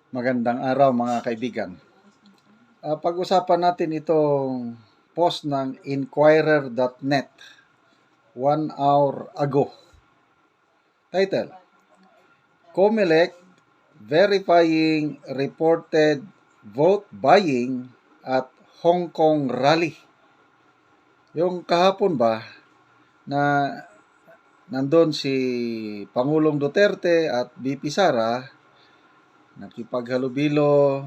Magandang araw mga kaibigan. Pag-usapan natin itong post ng Inquirer.net 1 hour ago. Title, COMELEC verifying reported vote buying at Hong Kong rally. Yung kahapon ba na nandun si Pangulong Duterte at VP Sara nakipaghalubilo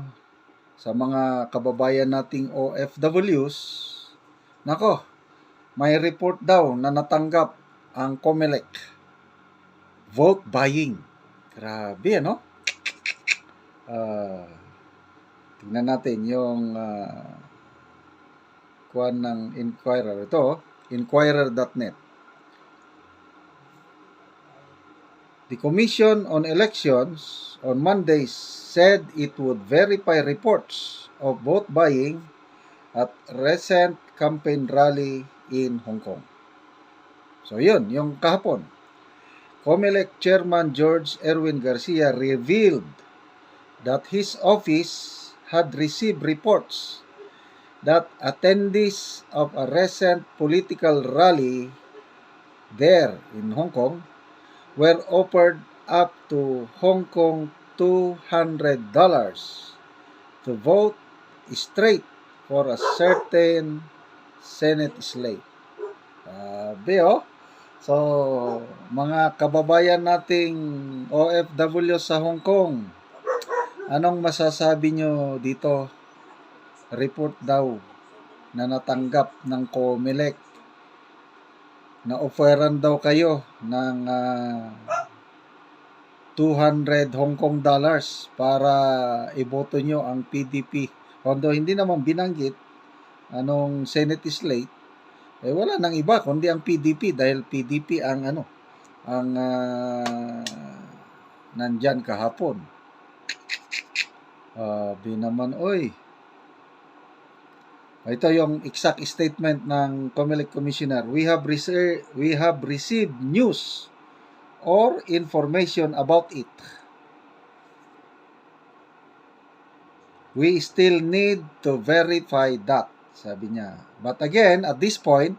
sa mga kababayan nating OFWs. Nako, may report daw na natanggap ang COMELEC. Vote buying. Grabe, ano? Tingnan natin yung kuwan ng Inquirer. Ito, Inquirer.net. The Commission on Elections on Monday said it would verify reports of vote buying at recent campaign rally in Hong Kong. So yun, yung kahapon. COMELEC Chairman George Erwin Garcia revealed that his office had received reports that attendees of a recent political rally there in Hong Kong were offered up to Hong Kong $200 to vote straight for a certain Senate slate. So, mga kababayan nating OFW sa Hong Kong, anong masasabi nyo dito? Report daw na natanggap ng COMELEC na offeran daw kayo ng 200 Hong Kong dollars para iboto nyo ang PDP. Although hindi naman binanggit anong Senate slate, wala nang iba kundi ang PDP dahil PDP ang nandyan kahapon. Naman, oy. Ito yung exact statement ng COMELEC Commissioner. We have received news or information about it. We still need to verify that, sabi niya. But again, at this point,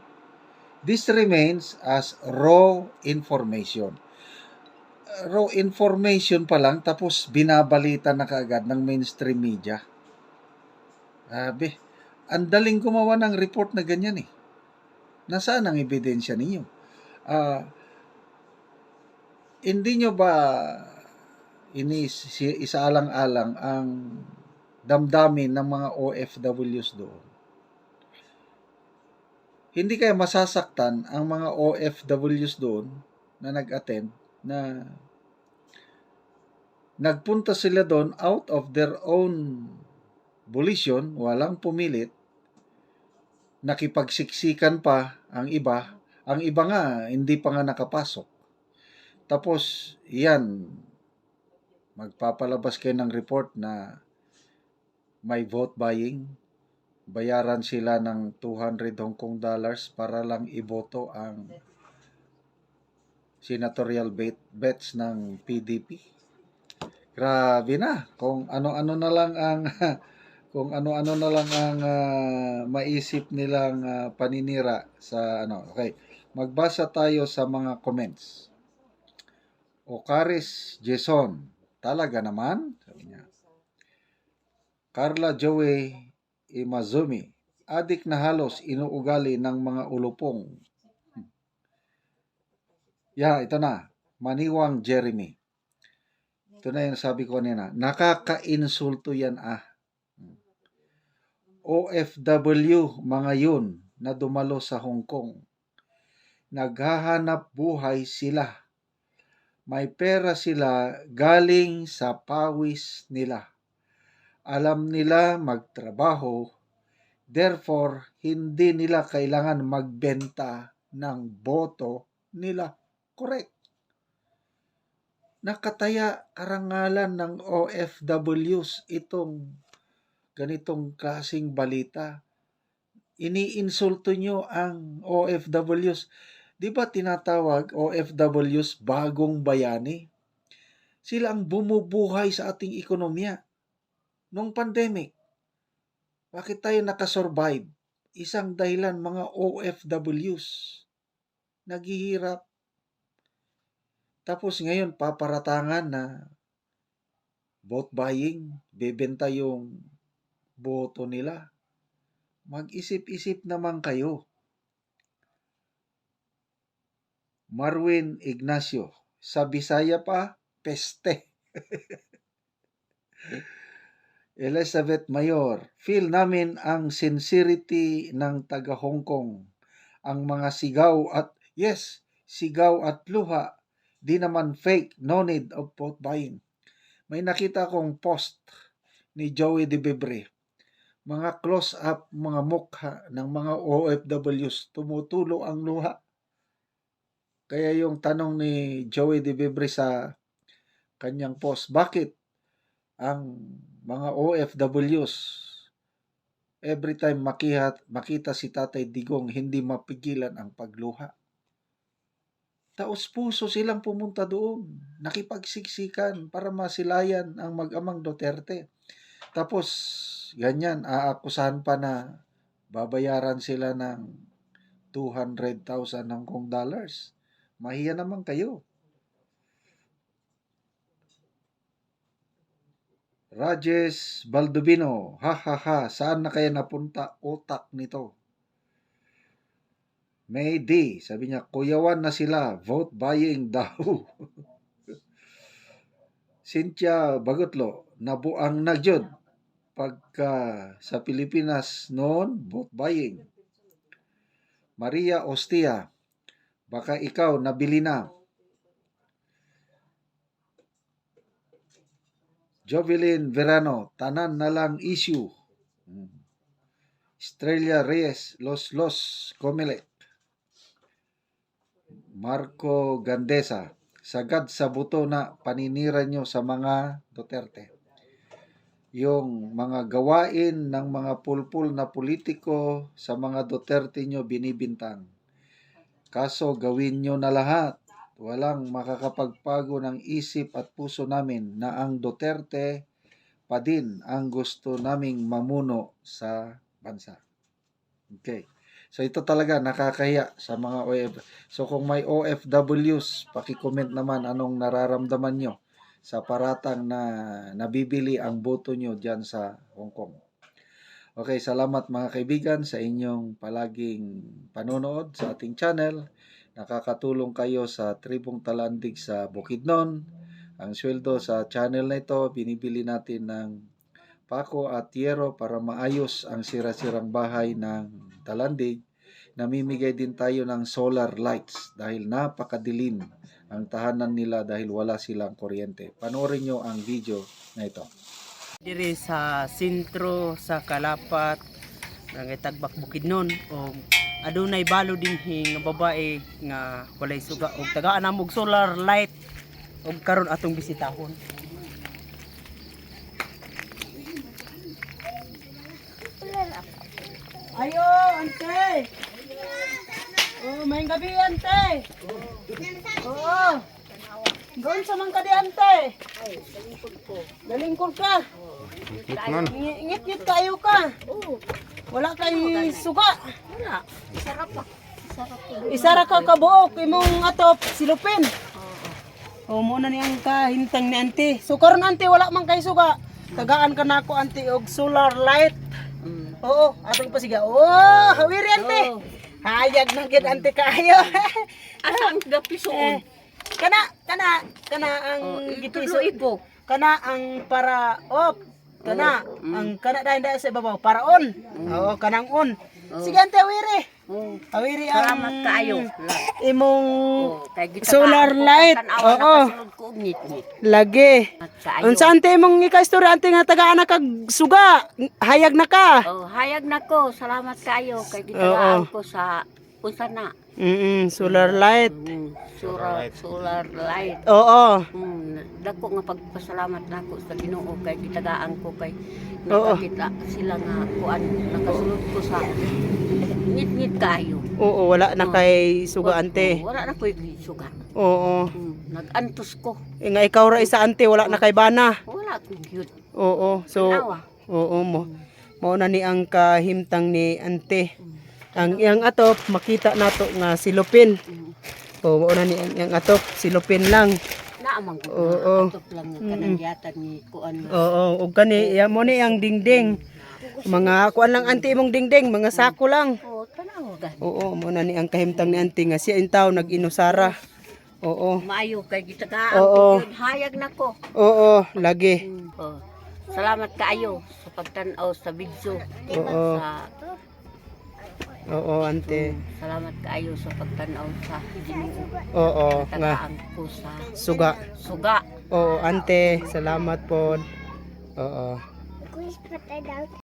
this remains as raw information. Raw information pa lang, tapos binabalita na kaagad ng mainstream media. Ang daling gumawa ng report na ganyan eh. Nasaan ang ebidensya ninyo? Hindi nyo ba isaalang-alang ang damdamin ng mga OFWs doon? Hindi kaya masasaktan ang mga OFWs doon na nag-attend na nagpunta sila doon out of their own volition, walang pumilit, nakipagsiksikan pa ang iba nga hindi pa nga nakapasok. Tapos yan, magpapalabas kayo ng report na may vote buying, bayaran sila ng 200 Hong Kong dollars para lang iboto ang senatorial bets ng PDP. Grabe na, kung ano-ano na lang ang maisip nilang paninira sa Okay, magbasa tayo sa mga comments. Ocaris Jason, talaga naman, sabi niya. Carla Joey Imazumi, adik na halos inuugali ng mga ulupong. Ito na, Maniwang Jeremy. Ito na yung sabi ko kanina, nakaka-insulto yan OFW, mga yun, na dumalo sa Hong Kong. Naghahanap buhay sila. May pera sila galing sa pawis nila. Alam nila magtrabaho, therefore, hindi nila kailangan magbenta ng boto nila. Correct. Nakataya karangalan ng OFWs itong ganitong klaseng balita. Iniinsulto nyo ang OFWs. Di ba tinatawag OFWs bagong bayani? Sila ang bumubuhay sa ating ekonomiya. nung pandemic. Bakit tayo nakasurvive? Isang dahilan, mga OFWs. Naghihirap. Tapos ngayon, paparatangan na vote buying, bebenta yung boto nila. Mag-isip-isip naman kayo. Marwin Ignacio, sa Bisaya pa, peste. Elizabeth Mayor, feel namin ang sincerity ng taga Hong Kong. Ang mga sigaw at luha, di naman fake, no need of vote buying. May nakita kong post ni Joey De Bebre. Mga close-up, mga mukha ng mga OFWs, tumutulo ang luha. Kaya yung tanong ni Joey De Bebre sa kanyang post, bakit ang mga OFWs every time makita si Tatay Digong hindi mapigilan ang pagluha? Taos puso silang pumunta doon, nakipagsiksikan para masilayan ang mag-amang Duterte. Tapos ganyan, aakusahan pa na babayaran sila ng 200,000 Hong Kong dollars. Mahiya naman kayo. Rajes Baldovino, saan na kaya napunta utak nito? May D, sabi niya, kuyawan na sila, vote buying daw. Cynthia Bagutlo, nabuang na jud pagka sa Pilipinas noon, vote buying. Maria Ostia, baka ikaw nabili na. Jovelyn Verano, tanan na lang issue. Estrella Reyes, Los Comelec. Marco Gandesa, sagad sa buto na paninira nyo sa mga Duterte. Yung mga gawain ng mga pulpul na politiko sa mga Duterte nyo binibintang. Kaso gawin nyo na lahat. Walang makakapagpago ng isip at puso namin na ang Duterte pa din ang gusto naming mamuno sa bansa. Okay. So ito talaga nakakahiya sa mga So kung may OFWs, paki-comment naman anong nararamdaman nyo sa paratang na nabibili ang boto nyo dyan sa Hong Kong. Okay, salamat mga kaibigan sa inyong palaging panonood sa ating channel. Nakakatulong kayo sa Tribong Talandig sa Bukidnon. Ang sweldo sa channel na ito, binibili natin ng pako at yero para maayos ang sira-sirang bahay ng Talandig. Namimigay din tayo ng solar lights dahil napakadilim ang tahanan nila dahil wala silang kuryente. Panoorin nyo ang video na ito. Diri sa sentro sa Kalapat ng Tagbak Bukidnon o adunay balo dinhi nga babae nga walay suga og tagaan namog solar light og karon atong bisitahon. Ayo, ante. Oh, may gabi ante. Oo. Doon sa mga kadi ante. Dalingkod ka. Ngit-ngit kayo ka. Wala kay suga. Wala. Sarap pa. Isara ka kabuok imong atop silupin. O muna niyang kahintang ni ante. So karon ante wala man kay suga. Tagaan ka nako ante og solar light. Oo, atong pasiga. Oh, hawiri ante. Hayag na gid ante kayo. Asa ang gapisoon? Kana ang gipiso Ipo. kana ang para op kana ang kana dahil sa ibabaw para on. Oo, kanang on. Sige ante awiri. Awiri ang Salamat kayo. imong Kay gitagaan solar ko, light. tanawa na Oo. kasulod ko og ngit-ngit. Lagi. At kayo. Unsa ante imong ika-story ante nga tagaan na kag suga. Hayag na ka. Oh, hayag na ko. Salamat kayo kay gitagaan ko sa unsa na. Solar light. Solar light. Oo. Dako nga pagpasalamat nako sa Ginoo kay gitagaan ko kay Oo. nakakita sila nga kuan nakasulod ko sa ngit-ngit kayo. Oo, wala na kay suga ante. Wala na ko'y suga. Oo. Nag-antos ko. Nga ikaw ra isa ante wala na kay bana. Wala ko cute. Oo. So Awa. oo mo. Mao na ni ang kahimtang ni ante. Ang iyang atop makita nato nga silupin. Oo, mao na ni ang iyang atop silupin lang. Naamang ko Oo. na atop lang nga kanangyatan ni kuan nga. Oo, ug kani iya mo ni ang dingding. Mga kuan lang ante imong dingding, mga sako lang. Oo, tanaw gan. Oo, mo na ni ang kahimtang ni ante nga siya intaw nag-inusara. Oo. Maayo kay gitagaan Oo. ko yun. Hayag na ko. Oo, lagi. Oh. Salamat kaayo sa pagtan-aw sa video. Oo. Sa Oo, ante. salamat kaayo sa pagtan-aw sa Ginoo. Oo, nga Tagaan ko sa suga. suga. Oo, ante, salamat po. Oo.